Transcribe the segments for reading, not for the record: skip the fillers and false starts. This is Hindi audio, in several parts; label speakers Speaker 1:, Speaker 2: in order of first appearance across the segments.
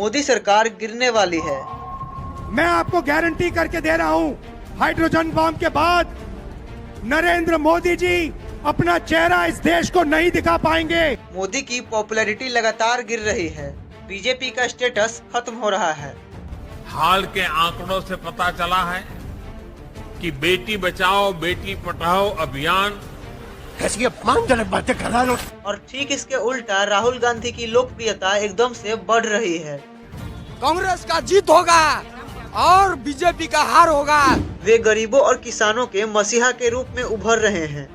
Speaker 1: मोदी सरकार गिरने वाली है।
Speaker 2: मैं आपको गारंटी करके दे रहा हूं, हाइड्रोजन बम के बाद नरेंद्र मोदी जी अपना चेहरा इस देश को नहीं दिखा पाएंगे।
Speaker 1: मोदी की पॉपुलैरिटी लगातार गिर रही है। बीजेपी का स्टेटस खत्म हो रहा है।
Speaker 3: हाल के आंकड़ों से पता चला है कि बेटी बचाओ बेटी पढ़ाओ अभियान
Speaker 4: ऐसी अपमानजनक बातें कर रहा है।
Speaker 1: और ठीक इसके उल्टा राहुल गांधी की लोकप्रियता एकदम से बढ़ रही है।
Speaker 5: कांग्रेस का जीत होगा और बीजेपी का हार होगा।
Speaker 1: वे गरीबों और किसानों के मसीहा के रूप में उभर रहे हैं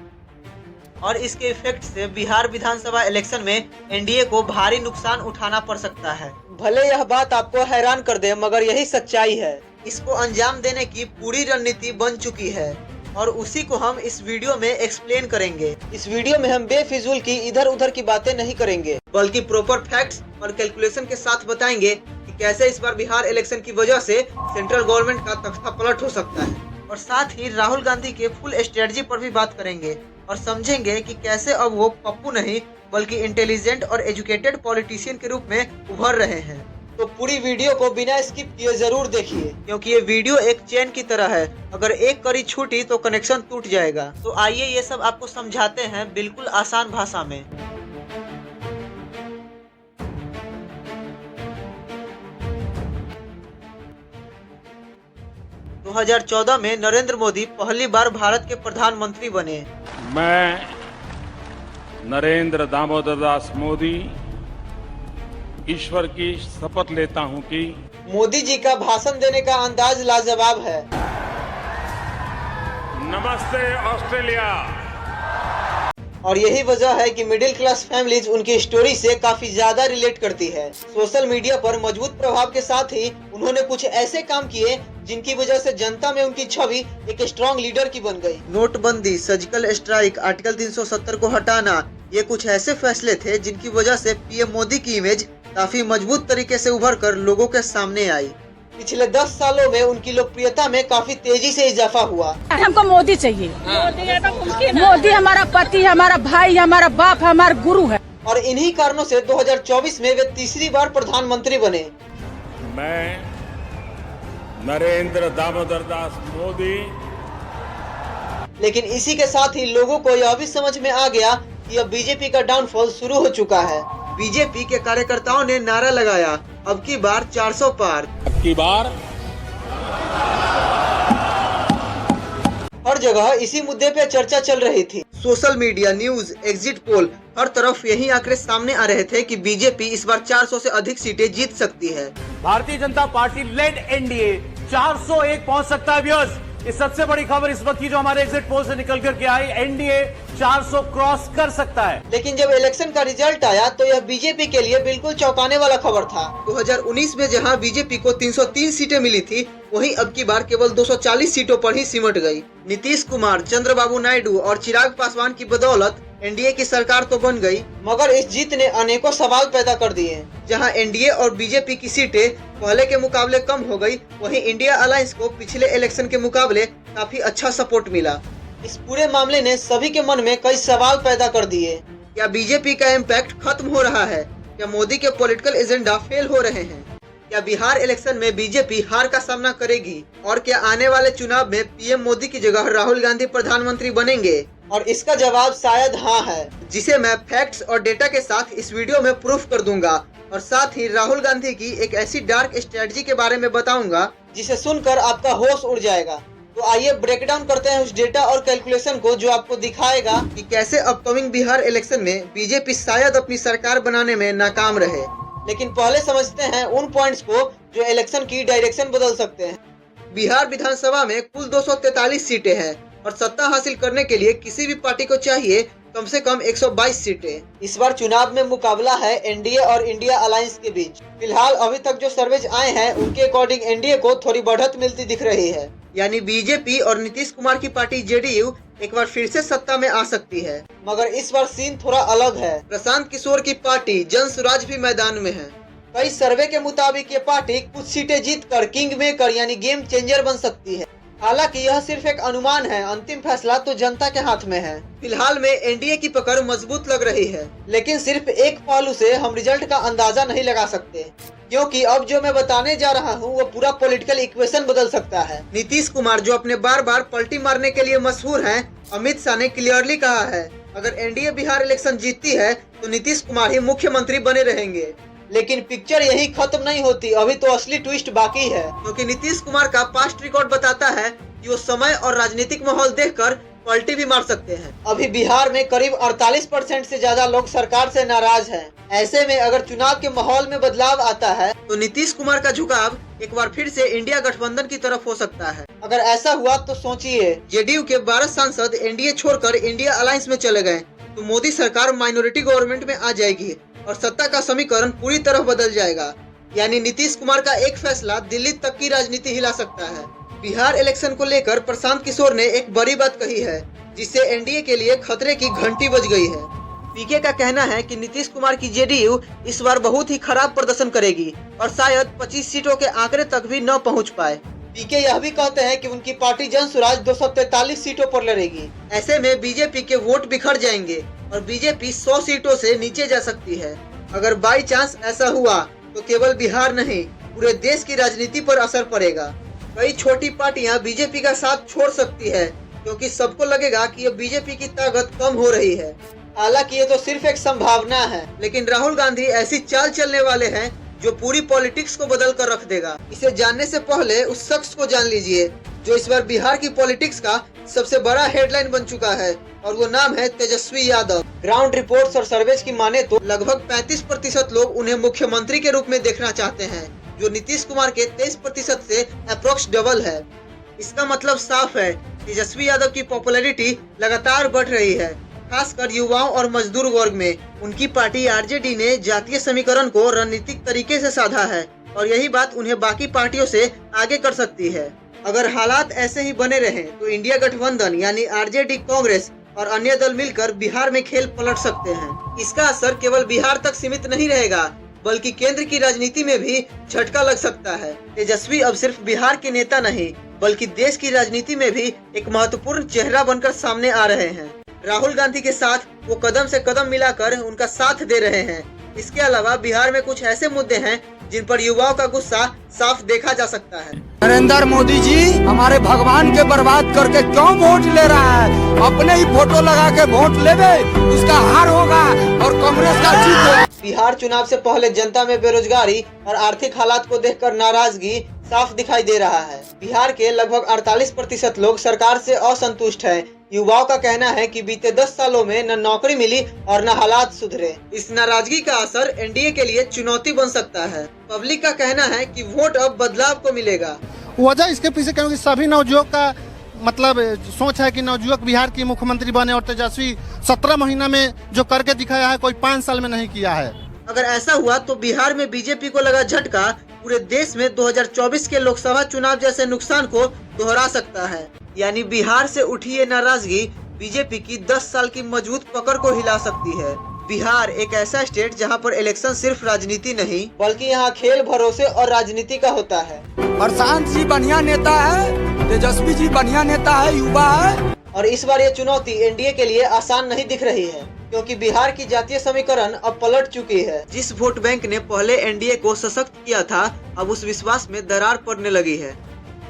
Speaker 1: और इसके इफेक्ट से बिहार विधानसभा इलेक्शन में एनडीए को भारी नुकसान उठाना पड़ सकता है। भले यह बात आपको हैरान कर दे, मगर यही सच्चाई है। इसको अंजाम देने की पूरी रणनीति बन चुकी है और उसी को हम इस वीडियो में एक्सप्लेन करेंगे। इस वीडियो में हम बेफिजूल की इधर उधर की बातें नहीं करेंगे, बल्कि प्रॉपर फैक्ट्स और कैलकुलेशन के साथ बताएंगे कि कैसे इस बार बिहार इलेक्शन की वजह से सेंट्रल गवर्नमेंट का तख्ता पलट हो सकता है। और साथ ही राहुल गांधी के फुल स्ट्रेटजी पर भी बात करेंगे और समझेंगे कि कैसे अब वो पप्पू नहीं बल्कि इंटेलिजेंट और एजुकेटेड पॉलिटिशियन के रूप में उभर रहे हैं। तो पूरी वीडियो को बिना स्किप किए जरूर देखिए, क्योंकि ये वीडियो एक चेन की तरह है। अगर एक कड़ी छूटी तो कनेक्शन टूट जाएगा। तो आइए ये सब आपको समझाते हैं बिल्कुल आसान भाषा में। तो 2014 में नरेंद्र मोदी पहली बार भारत के प्रधानमंत्री बने।
Speaker 3: मैं नरेंद्र दामोदर दास मोदी ईश्वर की शपथ लेता हूं कि
Speaker 1: मोदी जी का भाषण देने का अंदाज लाजवाब है।
Speaker 3: नमस्ते ऑस्ट्रेलिया।
Speaker 1: और यही वजह है कि मिडिल क्लास फैमिलीज उनकी स्टोरी से काफी ज्यादा रिलेट करती है। सोशल मीडिया पर मजबूत प्रभाव के साथ ही उन्होंने कुछ ऐसे काम किए जिनकी वजह से जनता में उनकी छवि एक स्ट्रॉन्ग लीडर की बन गई। नोटबंदी, सर्जिकल स्ट्राइक, आर्टिकल 370 को हटाना, ये कुछ ऐसे फैसले थे जिनकी वजह से पीएम मोदी की इमेज काफी मजबूत तरीके से उभर कर लोगों के सामने आई। पिछले 10 सालों में उनकी लोकप्रियता में काफी तेजी से इजाफा हुआ।
Speaker 6: हमको मोदी चाहिए। मोदी हमारा पति, हमारा भाई, हमारा बाप, हमारा गुरु है।
Speaker 1: और इन्हीं कारणों से 2024 में वे तीसरी बार प्रधानमंत्री बने।
Speaker 3: मैं नरेंद्र दामोदर दास मोदी।
Speaker 1: लेकिन इसी के साथ ही लोगों को यह भी समझ में आ गया कि अब बीजेपी का डाउनफॉल शुरू हो चुका है। बीजेपी के कार्यकर्ताओं ने नारा लगाया, अब की बार 400 पार।
Speaker 3: अब की बार
Speaker 1: हर जगह इसी मुद्दे पे चर्चा चल रही थी। Social media, news, exit poll, हर तरफ यही आंकड़े सामने आ रहे थे कि बीजेपी इस बार 400 से अधिक सीटें जीत सकती है।
Speaker 7: Bharatiya Janata party lead NDA 401 पहुंच सकता है। व्यूअर्स, इस सबसे बड़ी खबर इस वक्त की जो हमारे एग्जिट पोल से निकल कर के आई, एनडीए 400 क्रॉस कर सकता है।
Speaker 1: लेकिन जब इलेक्शन का रिजल्ट आया तो यह बीजेपी के लिए बिल्कुल चौंकाने वाला खबर था। 2019 में जहां बीजेपी को 303 सीटें मिली थी, वहीं अब की बार केवल 240 सीटों पर ही सिमट गई। नीतीश कुमार, चंद्रबाबू नायडू और चिराग पासवान की बदौलत एनडीए की सरकार तो बन गई, मगर इस जीत ने अनेकों सवाल पैदा कर दिए। जहां एनडीए और बीजेपी की सीटें पहले के मुकाबले कम हो गई, वहीं इंडिया अलायंस को पिछले इलेक्शन के मुकाबले काफी अच्छा सपोर्ट मिला। इस पूरे मामले ने सभी के मन में कई सवाल पैदा कर दिए। क्या बीजेपी का इम्पैक्ट खत्म हो रहा है? क्या मोदी के पॉलिटिकल एजेंडा फेल हो रहे हैं? क्या बिहार इलेक्शन में बीजेपी हार का सामना करेगी? और क्या आने वाले चुनाव में पीएम मोदी की जगह राहुल गांधी प्रधानमंत्री बनेंगे? और इसका जवाब शायद हाँ है, जिसे मैं फैक्ट्स और डेटा के साथ इस वीडियो में प्रूफ कर दूंगा। और साथ ही राहुल गांधी की एक ऐसी डार्क स्ट्रेटजी के बारे में बताऊंगा जिसे सुनकर आपका होश उड़ जाएगा। तो आइए ब्रेकडाउन करते हैं उस डेटा और कैलकुलेशन को, जो आपको दिखाएगा कि कैसे अपकमिंग बिहार इलेक्शन में बीजेपी शायद अपनी सरकार बनाने में नाकाम रहे। लेकिन पहले समझते हैं उन पॉइंट्स को जो इलेक्शन की डायरेक्शन बदल सकते हैं। बिहार विधानसभा में कुल 243 सीटें हैं और सत्ता हासिल करने के लिए किसी भी पार्टी को चाहिए कम से कम 122 सीटें। इस बार चुनाव में मुकाबला है एनडीए और इंडिया अलायंस के बीच। फिलहाल अभी तक जो सर्वेज आए हैं उनके अकॉर्डिंग एनडीए को थोड़ी बढ़त मिलती दिख रही है, यानी बीजेपी और नीतीश कुमार की पार्टी जेडीयू एक बार फिर से सत्ता में आ सकती है। मगर इस बार सीन थोड़ा अलग है। प्रशांत किशोर की पार्टी जन स्वराज भी मैदान में है। कई सर्वे के मुताबिक ये पार्टी कुछ सीटें जीतकर किंग मेकर यानी गेम चेंजर बन सकती है। हालांकि यह सिर्फ एक अनुमान है, अंतिम फैसला तो जनता के हाथ में है। फिलहाल में एनडीए की पकड़ मजबूत लग रही है, लेकिन सिर्फ एक पहलू से हम रिजल्ट का अंदाजा नहीं लगा सकते, क्योंकि अब जो मैं बताने जा रहा हूँ वो पूरा पॉलिटिकल इक्वेशन बदल सकता है। नीतीश कुमार जो अपने बार बार पलटी मारने के लिए मशहूर हैं, अमित शाह ने क्लियरली कहा है अगर एनडीए बिहार इलेक्शन जीतती है तो नीतीश कुमार ही मुख्यमंत्री बने रहेंगे। लेकिन पिक्चर यही खत्म नहीं होती, अभी तो असली ट्विस्ट बाकी है, क्योंकि नीतीश कुमार का पास्ट रिकॉर्ड बताता है कि वो समय और राजनीतिक माहौल देखकर पलटी भी मार सकते हैं। अभी बिहार में करीब 48% से ज्यादा लोग सरकार से नाराज हैं। ऐसे में अगर चुनाव के माहौल में बदलाव आता है तो नीतीश कुमार का झुकाव एक बार फिर से इंडिया गठबंधन की तरफ हो सकता है। अगर ऐसा हुआ तो सोचिए, जेडीयू के 12 सांसद एनडीए छोड़कर इंडिया अलायंस में चले गए तो मोदी सरकार माइनॉरिटी गवर्नमेंट में आ जाएगी और सत्ता का समीकरण पूरी तरह बदल जाएगा। यानी नीतीश कुमार का एक फैसला दिल्ली तक की राजनीति हिला सकता है। बिहार इलेक्शन को लेकर प्रशांत किशोर ने एक बड़ी बात कही है, जिससे एनडीए के लिए खतरे की घंटी बज गई है। पीके का कहना है कि नीतीश कुमार की जेडीयू इस बार बहुत ही खराब प्रदर्शन करेगी और शायद 25 सीटों के आंकड़े तक भी न पहुंच पाए। पीके यह भी कहते हैं कि उनकी पार्टी जन स्वराज 243 सीटों पर लड़ेगी। ऐसे में बीजेपी के वोट बिखर जाएंगे और बीजेपी 100 सीटों से नीचे जा सकती है। अगर बाई चांस ऐसा हुआ तो केवल बिहार नहीं, पूरे देश की राजनीति पर असर पड़ेगा। कई छोटी पार्टियां बीजेपी का साथ छोड़ सकती है, क्योंकि सबको लगेगा कि अब बीजेपी की ताकत कम हो रही है। हालांकि ये तो सिर्फ एक संभावना है, लेकिन राहुल गांधी ऐसी चाल चलने वाले हैं जो पूरी पॉलिटिक्स को बदल कर रख देगा। इसे जानने से पहले उस शख्स को जान लीजिए जो इस बार बिहार की पॉलिटिक्स का सबसे बड़ा हेडलाइन बन चुका है, और वो नाम है तेजस्वी यादव। ग्राउंड रिपोर्ट्स और सर्वेज की माने तो लगभग 35% लोग उन्हें मुख्यमंत्री के रूप में देखना चाहते हैं, जो नीतीश कुमार के 23% से अप्रोक्स डबल है। इसका मतलब साफ है, तेजस्वी यादव की पॉपुलैरिटी लगातार बढ़ रही है, खासकर युवाओं और मजदूर वर्ग में। उनकी पार्टी आरजेडी ने जातीय समीकरण को रणनीतिक तरीके से साधा है और यही बात उन्हें बाकी पार्टियों से आगे कर सकती है। अगर हालात ऐसे ही बने रहें तो इंडिया गठबंधन यानी आरजेडी, कांग्रेस और अन्य दल मिलकर बिहार में खेल पलट सकते हैं। इसका असर केवल बिहार तक सीमित नहीं रहेगा, बल्कि केंद्र की राजनीति में भी झटका लग सकता है। तेजस्वी अब सिर्फ बिहार के नेता नहीं, बल्कि देश की राजनीति में भी एक महत्वपूर्ण चेहरा बनकर सामने आ रहे हैं। राहुल गांधी के साथ वो कदम से कदम मिलाकर उनका साथ दे रहे हैं। इसके अलावा बिहार में कुछ ऐसे मुद्दे हैं जिन पर युवाओं का गुस्सा साफ देखा जा सकता है।
Speaker 5: नरेंद्र मोदी जी हमारे भगवान के बर्बाद करके क्यों वोट ले रहा है? अपने ही फोटो लगा के वोट लेवे, उसका हार होगा और कांग्रेस का जीत होगा।
Speaker 1: बिहार चुनाव से पहले जनता में बेरोजगारी और आर्थिक हालात को देखकर नाराजगी साफ दिखाई दे रहा है। बिहार के लगभग 48% लोग सरकार से असंतुष्ट हैं। युवाओं का कहना है कि बीते 10 सालों में न नौकरी मिली और न हालात सुधरे। इस नाराजगी का असर एनडीए के लिए चुनौती बन सकता है। पब्लिक का कहना है कि वोट अब बदलाव को मिलेगा।
Speaker 8: वजह इसके पीछे क्योंकि सभी नवयुवक का मतलब सोच है कि नवयुवक बिहार की मुख्यमंत्री बने, और तेजस्वी 17 महीना में जो करके दिखाया है कोई 5 साल में नहीं किया है।
Speaker 1: अगर ऐसा हुआ तो बिहार में बीजेपी को लगा झटका पूरे देश में 2024 के लोकसभा चुनाव जैसे नुकसान को दोहरा सकता है। यानी बिहार से उठी ये नाराजगी बीजेपी की 10 साल की मजबूत पकड़ को हिला सकती है। बिहार एक ऐसा स्टेट जहां पर इलेक्शन सिर्फ राजनीति नहीं, बल्कि यहां खेल, भरोसे और राजनीति का होता है।
Speaker 5: प्रशांत जी बढ़िया नेता है, तेजस्वी जी बढ़िया नेता है, युवा है।
Speaker 1: और इस बार ये चुनौती एनडीए के लिए आसान नहीं दिख रही है, क्योंकि बिहार की जातीय समीकरण अब पलट चुकी है। जिस वोट बैंक ने पहले एनडीए को सशक्त किया था, अब उस विश्वास में दरार पड़ने लगी है।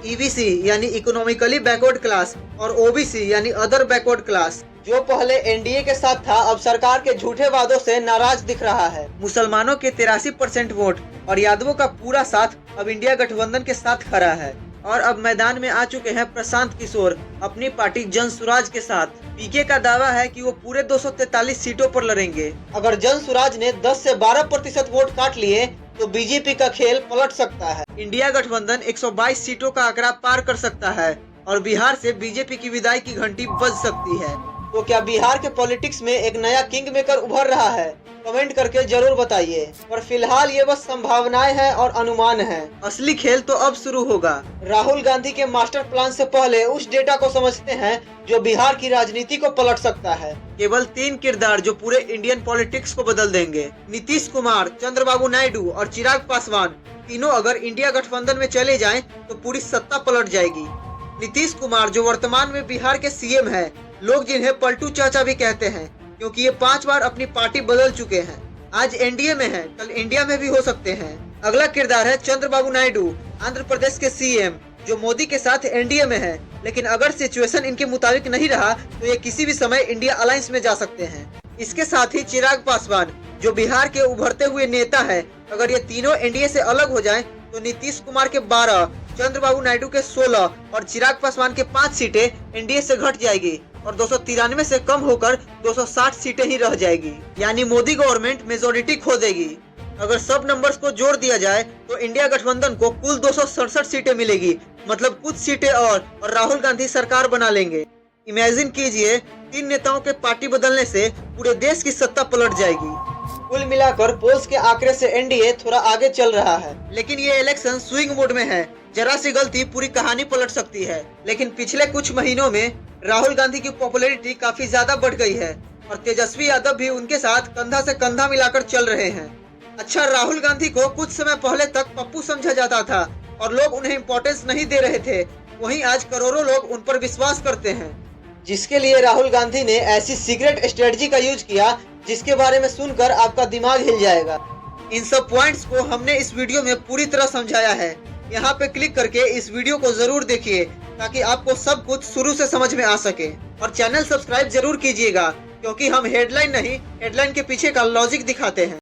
Speaker 1: ईबीसी यानी इकोनॉमिकली बैकवर्ड क्लास और ओबीसी यानी अदर बैकवर्ड क्लास, जो पहले एनडीए के साथ था, अब सरकार के झूठे वादों से नाराज दिख रहा है। मुसलमानों के 83% वोट और यादवों का पूरा साथ अब इंडिया गठबंधन के साथ खड़ा है। और अब मैदान में आ चुके हैं प्रशांत किशोर अपनी पार्टी जन स्वराज के साथ। पीके का दावा है कि वो पूरे 243 सीटों पर लड़ेंगे। अगर जन स्वराज ने 10 से 12% वोट काट लिए तो बीजेपी का खेल पलट सकता है। इंडिया गठबंधन 122 सीटों का आंकड़ा पार कर सकता है और बिहार से बीजेपी की विदाई की घंटी बज सकती है। तो क्या बिहार के पॉलिटिक्स में एक नया किंग मेकर उभर रहा है? कमेंट करके जरूर बताइए। पर फिलहाल ये बस संभावनाएं हैं और अनुमान हैं। असली खेल तो अब शुरू होगा। राहुल गांधी के मास्टर प्लान से पहले उस डेटा को समझते हैं जो बिहार की राजनीति को पलट सकता है। केवल 3 किरदार जो पूरे इंडियन पॉलिटिक्स को बदल देंगे। नीतीश कुमार, चंद्रबाबू नायडू और चिराग पासवान, तीनों अगर इंडिया गठबंधन में चले जाएं तो पूरी सत्ता पलट जाएगी। नीतीश कुमार जो वर्तमान में बिहार के सीएम है, लोग जिन्हें पलटू चाचा भी कहते हैं, क्योंकि ये 5 बार अपनी पार्टी बदल चुके हैं। आज एनडीए में है, कल इंडिया में भी हो सकते हैं। अगला किरदार है चंद्रबाबू नायडू, आंध्र प्रदेश के सीएम, जो मोदी के साथ एनडीए में है, लेकिन अगर सिचुएशन इनके मुताबिक नहीं रहा तो ये किसी भी समय इंडिया अलायंस में जा सकते हैं। इसके साथ ही चिराग पासवान, जो बिहार के उभरते हुए नेता है, अगर ये तीनों एनडीए से अलग हो जाएं, तो नीतीश कुमार के 12, चंद्रबाबू नायडू के 16 और चिराग पासवान के 5 सीटें एनडीए से घट जाएगी और 293 से कम होकर 260 सीटें ही रह जाएगी। यानी मोदी गवर्नमेंट मेजोरिटी खो देगी। अगर सब नंबर्स को जोड़ दिया जाए तो इंडिया गठबंधन को कुल 267 सीटें मिलेगी, मतलब कुछ सीटें और राहुल गांधी सरकार बना लेंगे। इमेजिन कीजिए, 3 नेताओं के पार्टी बदलने से पूरे देश की सत्ता पलट जाएगी। कुल मिलाकर पोल्स के आंकड़े से एनडीए थोड़ा आगे चल रहा है, लेकिन ये इलेक्शन स्विंग मोड में है। जरा सी गलती पूरी कहानी पलट सकती है। लेकिन पिछले कुछ महीनों में राहुल गांधी की पॉपुलैरिटी काफी ज्यादा बढ़ गई है और तेजस्वी यादव भी उनके साथ कंधा से कंधा मिलाकर चल रहे हैं। अच्छा, राहुल गांधी को कुछ समय पहले तक पप्पू समझा जाता था और लोग उन्हें इम्पोर्टेंस नहीं दे रहे थे, वहीं आज करोड़ों लोग उन पर विश्वास करते हैं, जिसके लिए राहुल गांधी ने ऐसी सीक्रेट स्ट्रेटजी का यूज किया जिसके बारे में सुनकर आपका दिमाग हिल जाएगा। इन सब पॉइंट्स को हमने इस वीडियो में पूरी तरह समझाया है। यहाँ पे क्लिक करके इस वीडियो को जरूर देखिए ताकि आपको सब कुछ शुरू से समझ में आ सके, और चैनल सब्सक्राइब जरूर कीजिएगा, क्योंकि हम हेडलाइन नहीं, हेडलाइन के पीछे का लॉजिक दिखाते हैं।